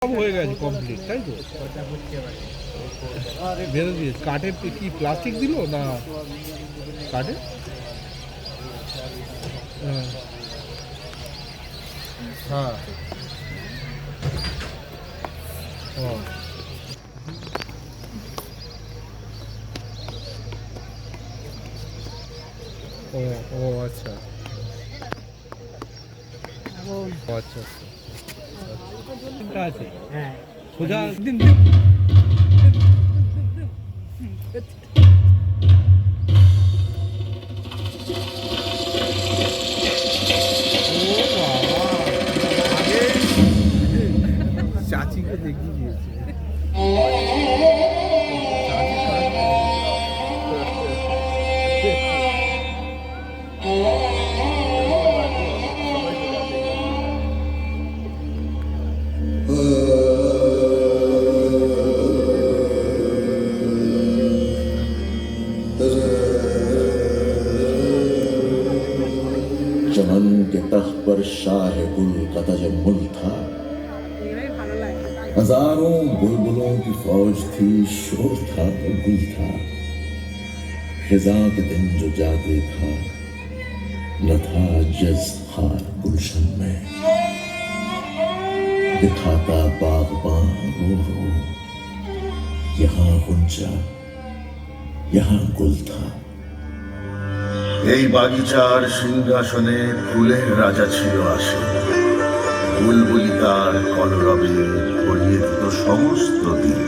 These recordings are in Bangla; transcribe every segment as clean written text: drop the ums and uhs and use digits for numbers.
সব হয়ে গেছে কমপ্লিট, তাই তো? বেরো দিয়ে কাঠের কি প্লাস্টিক দিল না কাঠে? হ্যাঁ ও ও আচ্ছা আচ্ছা আছে। হ্যাঁ সোজা দিন চাচিকে দেখিয়ে দিয়েছে। चमन के तख्त पर शाह गुल का तजम्मुल था। हजारों बुलबुलों की फौज थी, शोर था तो गुल था। खिज़ां के दिन जो जागे था, न था जज़ खार गुलशन में। दिखाता बाग़बान रो रो, यहाँ गुंजा यहाँ गुल था। এই বাগিচার সিংহাসনে ফুলের রাজা ছিল আসে। বুলবুলি তার কলরবে ভরিয়ে দিত সমস্ত দিন।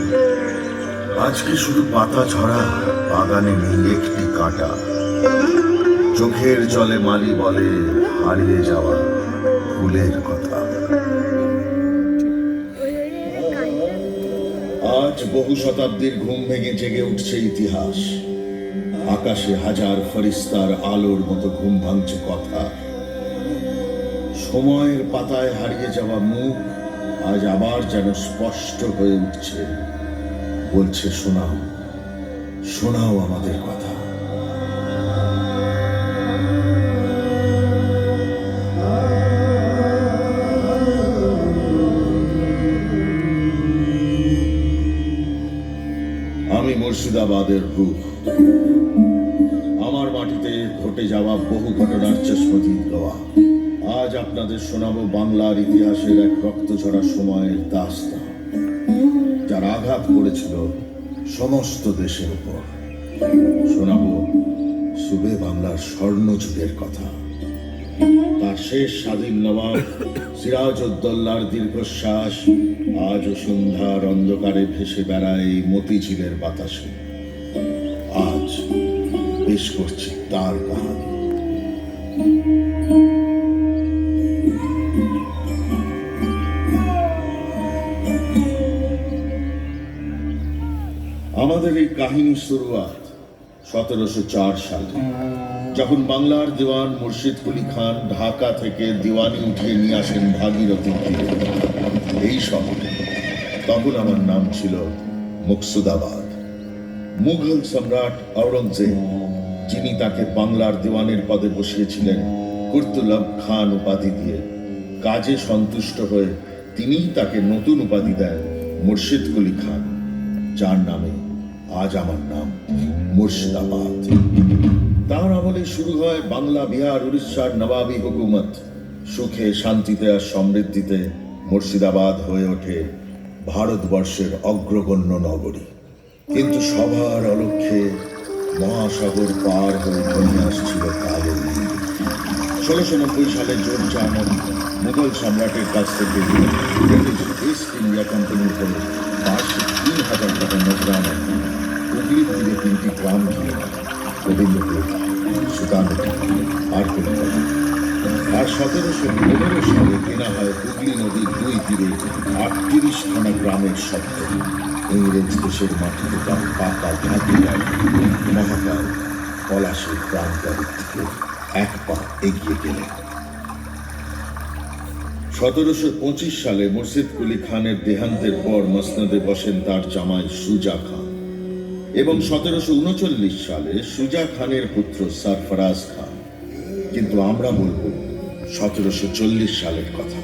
আজকে শুধু পাতা ছড়া, বাগানে নেই একটি কাঁটা। চোখের জলে মালি বলে হারিয়ে যাওয়া ফুলের কথা। আজ বহু শতাব্দীর ঘুম ভেঙে জেগে উঠছে ইতিহাস। আকাশে হাজার ফেরেশতার আলোর মতো ঘুম ভাঙছে কথা। সময়ের পাতায় হারিয়ে যাওয়া মুখ আজ আবার যেন স্পষ্ট হয়ে উঠছে, বলছে শোনাও শোনাও আমাদের কথা। আমি মুর্শিদাবাদের রূহ। আমার মাটিতে ঘটে যাওয়া বহু ঘটনার চশমদীদ গাওয়া। আজ আপনাদের শোনাবো বাংলার ইতিহাসের এক রক্তঝরা সময়ের দাস্তান, যার আঘাত করেছিল সমস্ত দেশের উপর। শোনাবো সুবে বাংলার স্বর্ণযুগের কথা। তার শেষ স্বাধীন নবাব সিরাজউদ্দৌলার দীর্ঘশ্বাস আজও সন্ধ্যার অন্ধকারে ভেসে বেড়ায় মতিঝিলের বাতাসে। আজ পেশ করছি তার কাহিনী। আমাদের এই কাহিনী শুরুয়াত 1704 সালে, যখন বাংলার দেওয়ান মুর্শিদ কুলি খান ঢাকা থেকে দিওয়ানি উঠিয়ে নিয়ে আসেন ভাগীরথী তীরে এই শহরে। তখন আমার নাম ছিল মুকসুদাবাদ। মুঘল সম্রাট আওরঙ্গজেব, যিনি তাকে বাংলার দেওয়ানের পদে বসিয়েছিলেন কুর্তুলব খান উপাধি দিয়ে, কাজে সন্তুষ্ট হয়ে তিনিই তাকে নতুন উপাধি দেন মুর্শিদ কুলি খান, যার নামে আজ আমার নাম মুর্শিদাবাদ। তার আমলে শুরু হয় বাংলা, বিহার, উড়িষ্যার নবাবী হুকুমত। সুখে শান্তিতে আর সমৃদ্ধিতে মুর্শিদাবাদ হয়ে ওঠে ভারতবর্ষের অগ্রগণ্য নগরী। কিন্তু সবার অলক্ষ্যে মহাসাগর পার হয়ে ঘনিয়ে আসছিল কালো দিন। 1690 সালে জোরজাহান মুঘল সম্রাটের কাছ থেকে ব্রিটিশ ইস্ট ইন্ডিয়া কোম্পানির হয়ে বার্ষিক 3000 টাকা নজরানা হুগলির তীরে 3টি গ্রাম ঘিরে গোবিন্দপুর, সুতানপুর আর কলকাতা। আর 1715 সালে কেনা হয় হুগলি নদীর 2 তীরে 38খানা গ্রামের শব্দ। ইংরেজ দেশের মাটিতে তার পাকা ঝাঁকে যায় মহাকাল পলাশের প্রান্তরের দিকে এক পা এগিয়ে গেলেন। 1725 সালে মুর্শিদ কুলি খানের দেহান্তের পর মসনদে বসেন তার জামাই সুজা খান, এবং 1739 সালে সুজা খানের পুত্র সরফরাজ খান। কিন্তু আমরা বলবো 1740 সালের কথা।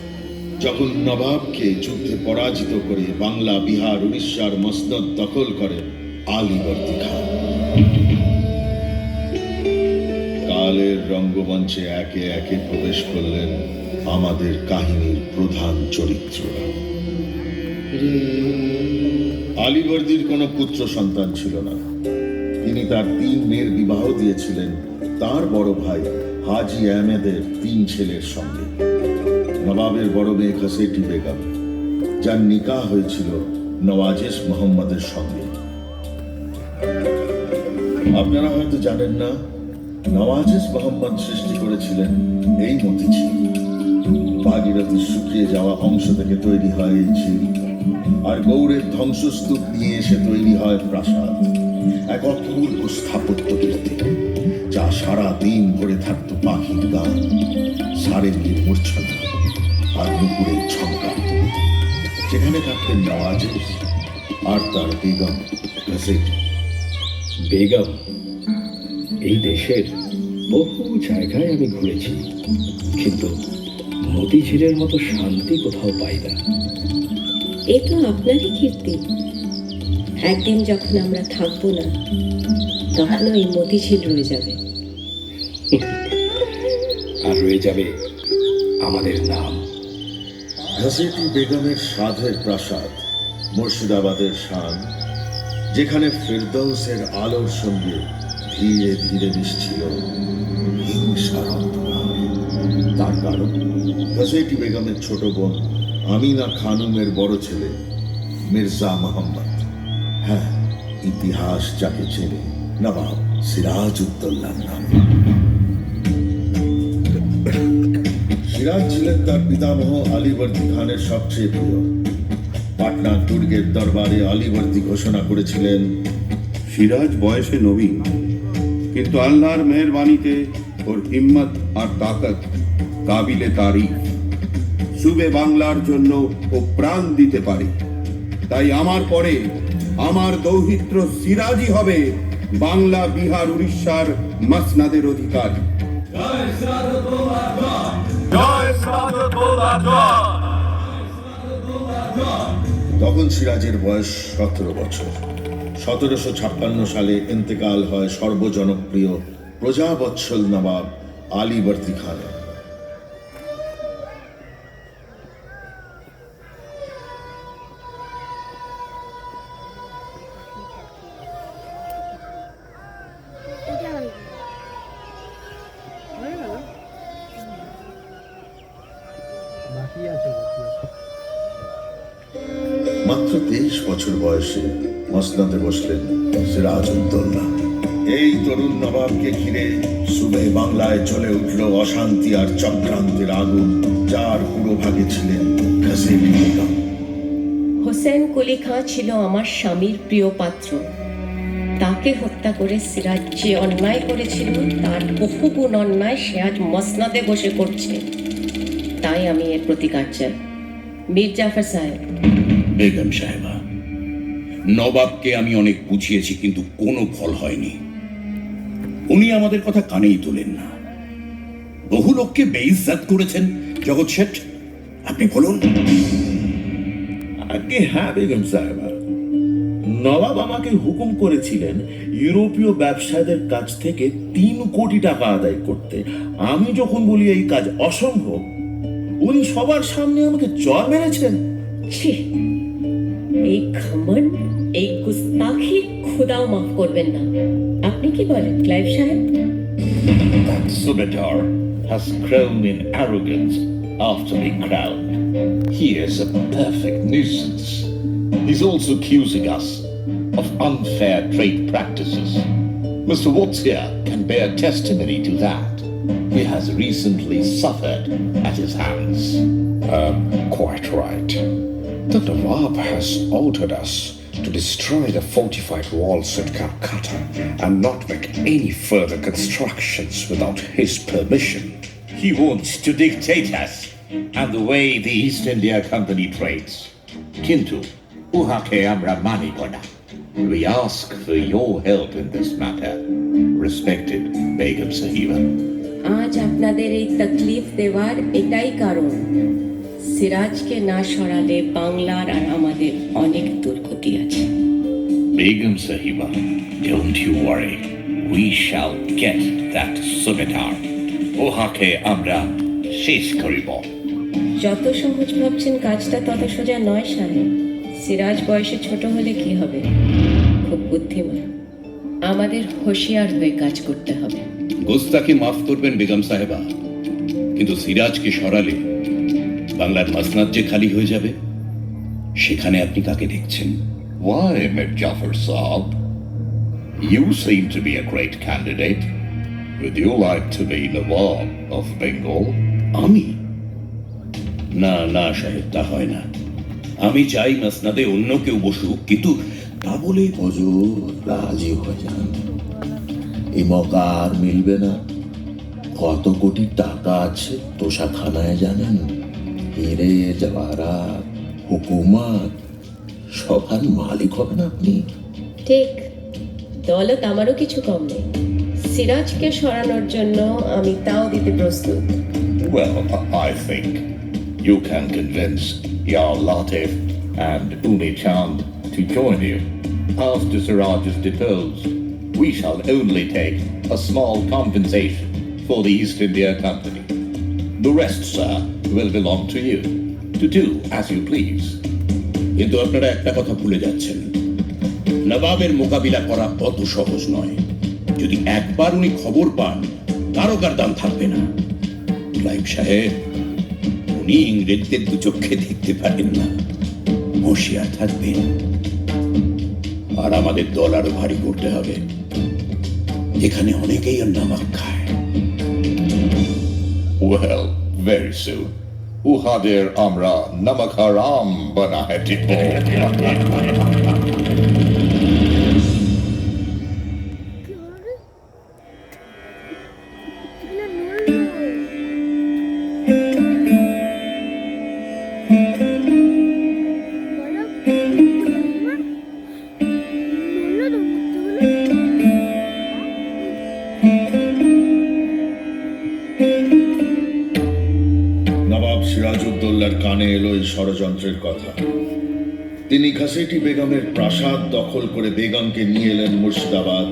যখন নবাবকে যুদ্ধে পরাজিত করে বাংলা, বিহার, উড়িষ্যার মসনদ দখল করেন আলীবর্দী খান। কালের রঙ্গমঞ্চে একে একে প্রবেশ করলেন আমাদের কাহিনীর প্রধান চরিত্ররা। আলীবর্দীর কোনো পুত্র সন্তান ছিল না। তিনি তার 3 মেয়ের বিবাহ দিয়েছিলেন তার বড় ভাই হাজী আহমেদের 3 ছেলের সঙ্গে। নবাবের বড় মেয়ে ঘসেটি বেগম, যার নিকাহ হয়েছিল নওয়াজেশ মোহাম্মদের সঙ্গে। আপনারা হয়তো জানেন না, নওয়াজেশ মোহাম্মদ সৃষ্টি করেছিলেন এই মতিঝিল। ভাগীরথীর শুকিয়ে যাওয়া অংশ থেকে তৈরি হয় এই ঝিল, আর গৌড়ের ধ্বংসস্তূপ নিয়ে এসে তৈরি হয় প্রাসাদ, এক অপূর্ব স্থাপত্য কীর্তি, যা সারা দিন ভরে থাকতো পাখির গান, সারেঙ্গির মূর্ছনা আর নুপুরের ঝঙ্কার। সেখানে থাকতেন নওয়াজেশ আর তার বেগম ঘসেটি। বেগম, এই দেশের বহু জায়গায় আমি ঘুরেছি, কিন্তু মতিঝিলের মতো শান্তি কোথাও পাই না। এ তো আপনারই কীর্তি। একদিন যখন আমরা থাকবো না, তখন এই মতিঝিল রয়ে যাবে। আর রয়ে যাবে আমাদের নাম। ঘসেটি বেগমের সাধের প্রাসাদ মুর্শিদাবাদের শান, যেখানে ফেরদৌসের আলোর সঙ্গে ধীরে ধীরে মিশছিল হিংসার অন্ধকার। তার কারণ ঘসেটি বেগমের ছোট বোন আমিনা খানুমের বড় ছেলে মির্জা মোহাম্মদ। হ্যাঁ, ইতিহাস যাকে চেনে নবাব সিরাজউদ্দৌলার নামে। সিরাজ ছিলেন তার পিতামহ আলীবর্দী খানের সবচেয়ে প্রিয়। পাটনার দুর্গের দরবারে আলীবর্দী ঘোষণা করেছিলেন, সিরাজ বয়সে নবীন, কিন্তু আল্লাহর মেহরবানিতে ওর হিম্মত আর তাকত কাবিলে তারিফ। সুবে বাংলার জন্য ও প্রাণ দিতে পারে। তাই আমার পরে আমার দৌহিত্র সিরাজই হবে বাংলা, বিহার, উড়িষ্যার মসনদের অধিকারী। তখন সিরাজের বয়স 17 বছর। 1756 সালে ইন্তেকাল হয় সর্বজনপ্রিয় প্রজাবৎসল নবাব আলীবর্দী খানের। মাত্র 23 বছর বয়সে মসনদে বসলেন সিরাজউদ্দৌলা। এই তরুণ নবাবকে ঘিরে সুবে বাংলায় জ্বলে উঠল অশান্তি আর চক্রান্তের আগুন, যার পুরোভাগে ছিলেন ঘসেটি বেগম। হোসেন কুলি খাঁ ছিল আমার স্বামীর প্রিয় পাত্র। তাকে হত্যা করে সিরাজ যে অন্যায় করেছিল, তার বহুগুণ অন্যায় সে আজ মসনদে বসে করছে। তাই আমি এর প্রতিকার চাই। মীর জাফর সাহেব। বেগম সাহেবা, নবাবকে আমি অনেক বুঝিয়েছি, কিন্তু কোনো ফল হয়নি। উনি আমাদের কথা কানেই তোলেন না। বহু লোককে বেইজ্জত করেছেন। জগৎ শেঠ, আপনি বলুন। আগে হ্যাঁ বেগম সাহেবা, নবাব আমাকে হুকুম করেছিলেন ইউরোপীয় ব্যবসায়ীদের কাছ থেকে 3 কোটি টাকা আদায় করতে। আমি যখন বলি এই কাজ অসম্ভব, উনি সবার সামনে আমাকে চর মেরেছেন। ছি, এই ঘমন্ড, এই গুস্তাখি খোদাও মাফ করবেন না। আপনি কি বলেন ক্লাইভ সাহেব? That subetar has grown in arrogance after being crowned. He is a perfect nuisance. He's also accusing us of unfair trade practices. Mr. Watts here can bear testimony to that. He has recently suffered at his hands. Quite right. The Nawab has ordered us to destroy the fortified walls at Calcutta and not make any further constructions without his permission. He wants to dictate us and the way the East India Company trades. Kintu, uhake amra mani kona. We ask for your help in this matter, respected Begum Sahiba. আজ আপনাদের এই তকলিফ দেওয়ার এটাই কারণ। সিরাজকে না সরালে বাংলার আর আমাদের অনেক দুর্গতি আছে। Begum Sahiba, don't you worry. We shall get that Subedar. ওহাকে আমরা শেষ করিব। যত সহজ ভাবছেন কাজটা তত সোজা নয় সাহেব। সিরাজ বয়সে ছোট হলে কি হবে, খুব বুদ্ধিমান। আমাদের হুঁশিয়ার হয়ে কাজ করতে হবে। গোস্তাকে মাফ করবেন বেগম সাহেবা, কিন্তু সিরাজকে সরালে বাংলার মাসনাদ যে খালি হয়ে যাবে, সেখানে আপনি কাকে দেখছেন? Why, Mir Jafar Saab? You seem to be a great candidate. Would you like to be Nawab of Bengal? আমি? না না সাহেব, তা হয় না। আমি চাই মাসনাদে অন্য কেউ বসুক, কিন্তু তা বলে হুজুর রাজি হয়ে যান, এই মৌকা আর মিলবে না। কত কোটি টাকা আছে তোষাখানায় জানেন? হিরে জওয়ারাত, হুকুমত, সবার মালিক হবেন আপনি। ঠিক, দৌলত আমারও কিছু কম নেই। সিরাজকে সরানোর জন্য আমি তাও দিতে প্রস্তুত। Well, I think you can convince Yar Latif and Umi Chand to join you. After Siraj is deposed, we shall only take a small compensation for the East India Company. The rest, sir, will belong to you, to do as you please. কিন্তু আপনারা একটা কথা ভুলে যাচ্ছেন, নবাবের মোকাবিলা করা অত সহজ নয়। যদি একবার উনি খবর পান, কারোকার দাম থাকবে না। ক্লাইভ সাহেব, উনি ইংরেজদের দু চোখে দেখতে পারেন না, হুঁশিয়ার থাকবেন। আর আমাদের দল আরো ভারী করতে হবে, এখানে অনেকেই আর নামাক খায়। Well, very soon. Uhadir Amra Namakaram Banahetipo. নবাব সিরাজউদ্দৌলার কানে এলো এই ষড়যন্ত্রের কথা। তিনি ঘাসেটি বেগমের প্রাসাদ দখল করে বেগমকে নিয়ে এলেন মুর্শিদাবাদ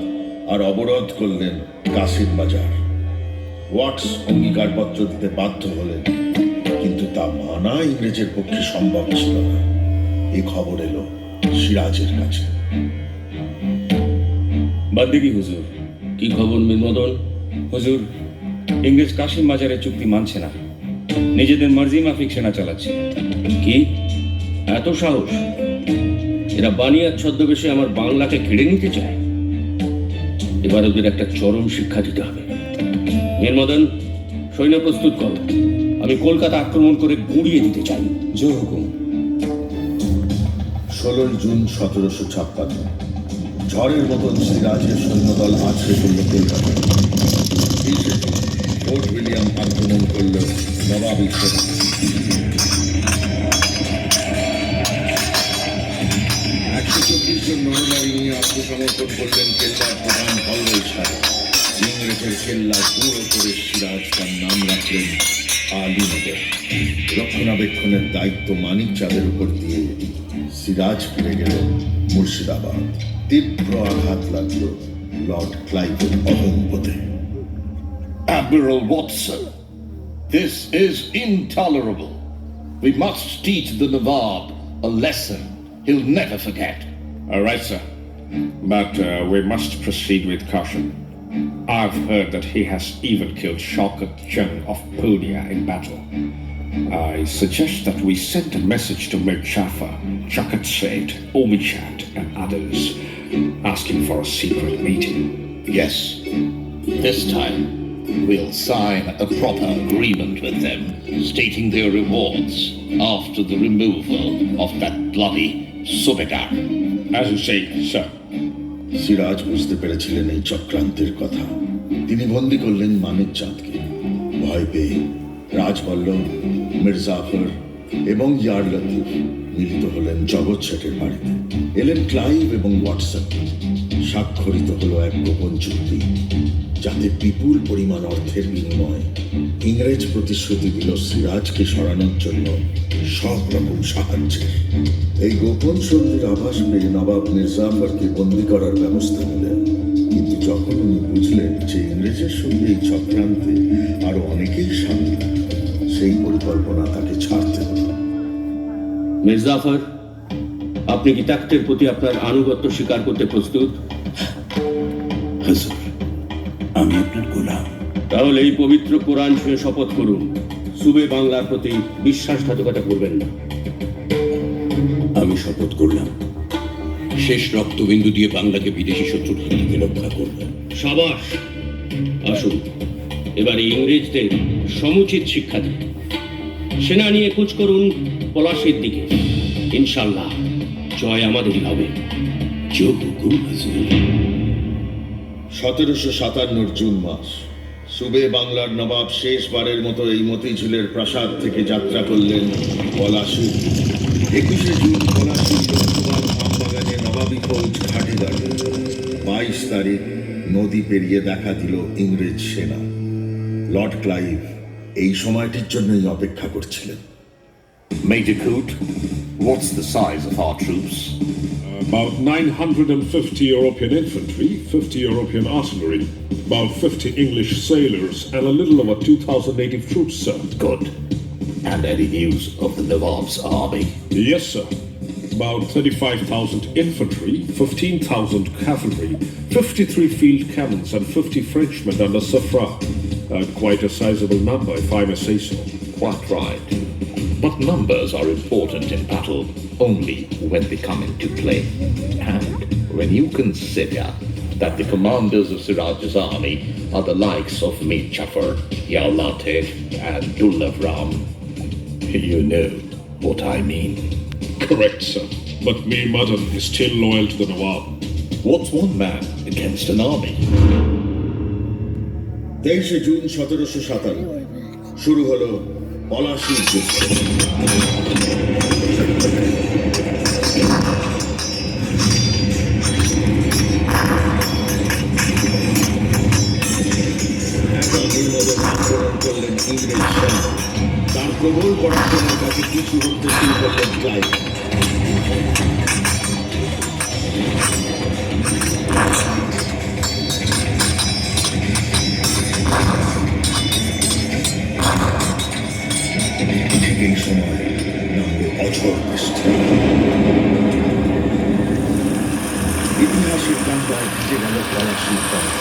আর অবরোধ করলেন কাসিম বাজার। ওয়াটস অঙ্গীকারপত্র দিতে বাধ্য হলেন, কিন্তু তা মানা ইংরেজের পক্ষে সম্ভব ছিল না। এই খবর এলো সিরাজের কাছে। বাদ্দিকি হুজুর, কি খবর মীরমদন? হুজুর, ইংরেজ কাশিম বাজারের চুক্তি মানছে না, নিজেদের মার্জি মাফিক সেনা চালাচ্ছে। কি এত সাহস? এরা বানিয়ার ছদ্মবেশে আমার বাংলাকে কেড়ে নিতে চায়। এবার ওদের একটা চরম শিক্ষা দিতে হবে। মীরমদন, সৈন্য প্রস্তুত করো, আমি কলকাতা আক্রমণ করে গুঁড়িয়ে দিতে চাই। জোর হুকুম। 16 জুন 1756 ঝড়ের মতন সিরাজের সৈন্যদল আছড়ে পড়ল কলকাতা। 20 জুন ফোর্ট উইলিয়াম আক্রমণ করল নবাবী সেনা। 124 জন নরনারী নিয়ে আত্মসমর্পণ করলেন কেল্লার প্রধান হলওয়ে সাহেব। ইংরেজের কেল্লা পুরো করে সিরাজ তার নাম রাখলেন আলীনগর। রক্ষণাবেক্ষণের দায়িত্ব মানিক চাঁদের উপর দিয়ে সিরাজ ফিরে গেলেন মুর্শিদাবাদ। তীব্র আঘাত লাগল Lord ক্লাইভের অহংবোধে। Admiral Watson, this is intolerable. We must teach the Nawab a lesson he'll never forget. All right, sir. But we must proceed with caution. I've heard that he has even killed Shaukat Jung of Punia in battle. I suggest that we send a message to Mir Jafar, Chakat Seth, Umi Chand, and others, asking for a secret meeting. Yes, this time we'll sign a proper agreement with them, stating their rewards after the removal of that bloody Subedar. As you say, sir. Siraj বুঝতে পেরেছিলেন এই চক্রান্তের কথা। তিনি বন্দী করলেন মানিক চাঁদকে। ভয় পেয়ে রাজবল্লভ, মির্জাফর এবং ইয়ার লতিফ মিলিত হলেন জগৎ শেঠের বাড়িতে। এলেন ক্লাইভ এবং ওয়াটসন। স্বাক্ষরিত হলো এক গোপন চুক্তি। যাতে বিপুল পরিমাণ অর্থের বিনিময়ে ইংরেজ প্রতিশ্রুতি দিল সিরাজকে সরানোর জন্য সব রকম সাহায্যের। এই গোপন সন্ধির আভাস পেয়ে নবাব মির্জাফরকে বন্দী করার ব্যবস্থা নিলেন, কিন্তু যখন উনি বুঝলেন যে ইংরেজের সঙ্গে এই চক্রান্তে আরো অনেকেই সামিল, সেই পরিকল্পনা তাকে ছাড়তে হল। মির্জাফর, আপনি কি তাক্তের প্রতি আপনার আনুগত্য স্বীকার করতে প্রস্তুত? হুজুর, আমি আপনার গোলাম। তাহলে এই পবিত্র কোরআন ছুঁয়ে শপথ করুন, সুবে বাংলার প্রতি বিশ্বাসঘাতকতা করবেন না। আমি শপথ করলাম শেষ রক্তবিন্দু দিয়ে বাংলাকে বিদেশি শত্রুর হাত থেকে রক্ষা করব। সাবাস! আসুন এবারে ইংরেজদের সমুচিত শিক্ষা দিন। সেনা নিয়ে কুচ করুন পলাশীর দিকে। ইনশাল্লাহ জয় আমাদেরই হবে। জো হুকুম হুজুর। 1757 জুন মাস, সুবে বাংলার নবাব শেষবারের মতো এই মতিঝিলের প্রাসাদ থেকে যাত্রা করলেন পলাশীর দিকে। 21 জুন পলাশীর লোকসভার আমবাগানে নবাবী ফৌজ ঘাঁটি দাঁড়িয়ে। 22 তারিখ নদী পেরিয়ে দেখা দিল ইংরেজ সেনা। লর্ড ক্লাইভ এই সময়টির জন্যই অপেক্ষা করছিলেন। Major Coote, what's the size of our troops? About 950 European infantry, 50 European artillery, about 50 English sailors, and a little over 2,000 native troops, sir. Good. And any news of the Nawab's army? Yes, sir. About 35,000 infantry, 15,000 cavalry, 53 field cannons, and 50 Frenchmen under Safra. Quite a sizable number, if I may say so. Quite right. But numbers are important in battle only when they come into play. And when you consider that the commanders of Siraj's army are the likes of Mir Jafar, Yar Latif, and Dullah Ram, you know what I mean. Correct, sir. But Mir Madan is still loyal to the Nawab. What's one man against an army? 23 June 1757 শুরু হলো পলাশীর যুদ্ধ। একাধির মতো আক্রমণ করলেন ইংরেজ সেনা। তার প্রবল পরাক্রমের কাছে কিছু হতে শুরু করলেন ক্লাইভ। এই সময় নামলো অঝড় বৃষ্টি। ইতিহাসের কান্তায় ভিজে গেল পলাশীর কণ্ঠ।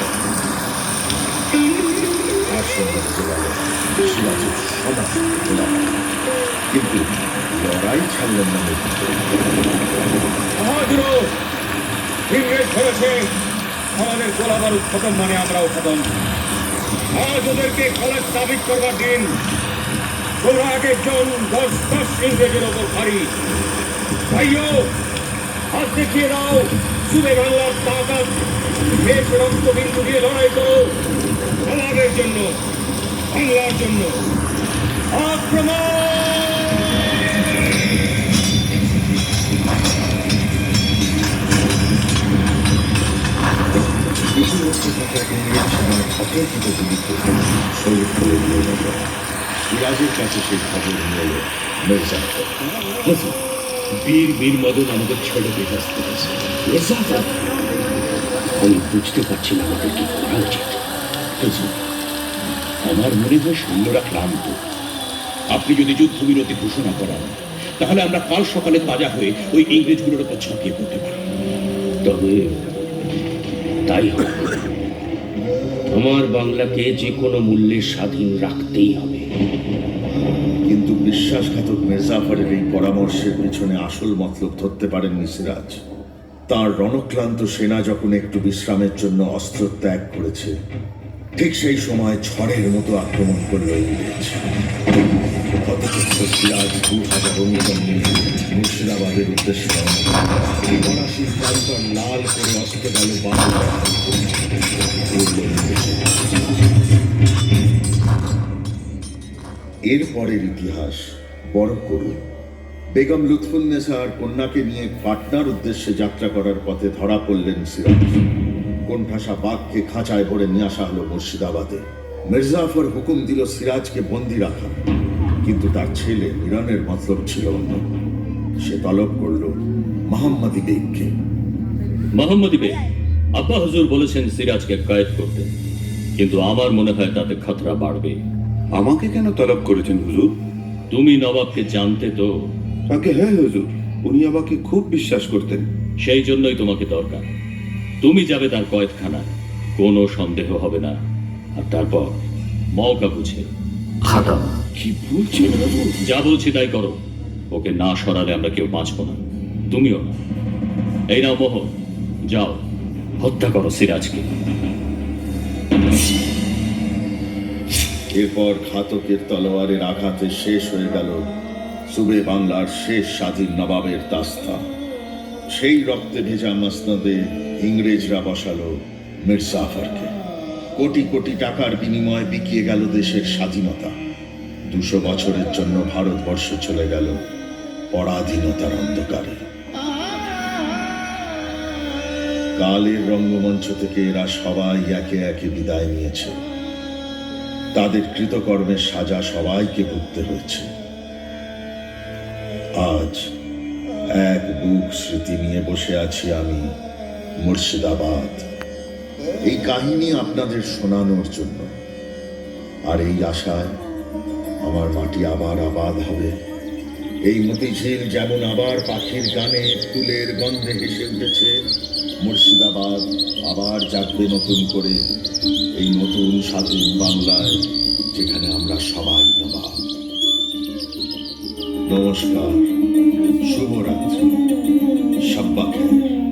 আর সঙ্গে গেল সিরাজের সমস্ত গোলামি। কিন্তু লড়াই ছাড়লেন না ইংরেজ ধরেছে, আমাদের গোলা বারুদ খতম মানে আমরাও খতম। আজ ওদেরকে খালাস সাবিত করবার দিন। তোমরা এক একজন 10 ইংরেজের ওপর ভারী। ভাইও, হাত দেখিয়ে দাও সুবে বাংলার তাকাত। শেষ রক্তবিন্দু দিয়ে লড়াই করো আমাদের জন্য, বাংলার জন্য। আক্রমণ! ইতিমধ্যে থাকা ইংরেজ সেনার অপরিচিত গুলিতে শহীদ করে নিয়ে গেল। সিরাজের কাছে সেই খবর নিয়ে এলো মির্জাফর। বীর বীর মদন আমাদের ছেড়ে বেকাজ করেছে। মির্জাফর, আমি বুঝতে পারছি না আমাদের কি করা উচিত। হুজুর, আমার মনে হয় সৈন্যরা ক্লান্ত। আপনি যদি যুদ্ধবিরতি ঘোষণা করান, তাহলে আমরা কাল সকালে তাজা হয়ে ওই ইংরেজগুলোর উপর ঝাঁপিয়ে পড়তে পারি। তবে তাই হোক, আমার বাংলাকে যে কোনো মূল্যে স্বাধীন রাখতেই হবে। কিন্তু বিশ্বাসঘাতক মির্জাফরের এই পরামর্শের পিছনে আসল মতলব ধরতে পারেননি সিরাজ। তার রণক্লান্ত সেনা যখন একটু বিশ্রামের জন্য অস্ত্র ত্যাগ করেছে, ঠিক সেই সময় ঝড়ের মতো আক্রমণ করল ইংরেজ। হতচকিত সিরাজ 2000 অনুগণ নিয়ে মুর্শিদাবাদের উদ্দেশ্যে পলাশীর প্রান্তর লাল করে অস্ত্র গেল বাংলা। এরপরের ইতিহাস বড় করুণ। বেগম লুৎফুন্নেসা আর কন্যাকে নিয়ে পাটনার উদ্দেশ্যে যাত্রা করার পথে ধরা পড়লেন সিরাজ। কোণঠাসা বাঘকে খাঁচায় ভরে নিয়ে আসা হলো মুর্শিদাবাদে। মির্জাফর হুকুম দিল সিরাজকে বন্দি রাখা, কিন্তু তার ছেলে মিরনের মতলব ছিল অন্য। সে তলব করল মোহাম্মদী বেগকে। মোহাম্মদী বেগ, আব্বা হুজুর বলেছেন সিরাজকে কয়েদ করতে, কিন্তু আমার মনে হয় তাতে খতরা বাড়বে। আমাকে কেন তলব করেছেন হুজুর? তুমি নবাবকে জানতে তো? তাকে হ্যাঁ হুজুর, উনি আমাকে খুব বিশ্বাস করতেন। সেই জন্যই তোমাকে দরকার। তুমি যাবে তার কয়েদখানায়, কোনো সন্দেহ হবে না। আর তারপর মওকা বুঝে খাতা। কি বলছেন হুজুর? যা বলছি তাই করো। ওকে না সরালে আমরা কেউ বাঁচবো না, তুমিও না। এই নাও মোহর, যাও হত্যা করো সিরাজকে। এরপর ঘাতকের তলোয়ারের আঘাতে শেষ হয়ে গেল সুবে বাংলার শেষ স্বাধীন নবাবের দাস্তা। সেই রক্তে ভেজা মসনদে ইংরেজরা বসালো মির্জাফরকে। কোটি কোটি টাকার বিনিময়ে বিকিয়ে গেল দেশের স্বাধীনতা। 200 বছরের জন্য ভারতবর্ষ চলে গেল পরাধীনতার অন্ধকারে। কালের রঙ্গমঞ্চ থেকে এরা সবাই একে একে বিদায় নিয়েছে। তাদের কৃতকর্মের সাজা সবাইকে ভুগতে হয়েছে। আজ এক বুক স্মৃতি নিয়ে বসে আছি আমি মুর্শিদাবাদ, এই কাহিনী আপনাদের শোনানোর জন্য। আর এই আশায় আমার মাটি আবার আবাদ হবে। এই মতিঝিল যেমন আবার পাখির গানে ফুলের গন্ধে হেসে উঠেছে, মুর্শিদাবাদ আবার জাগবে নতুন করে এই নতুন স্বাধীন বাংলায়, যেখানে আমরা সবাই নবাব। নমস্কার, শুভরাত্রি, শাব্বা খায়ের।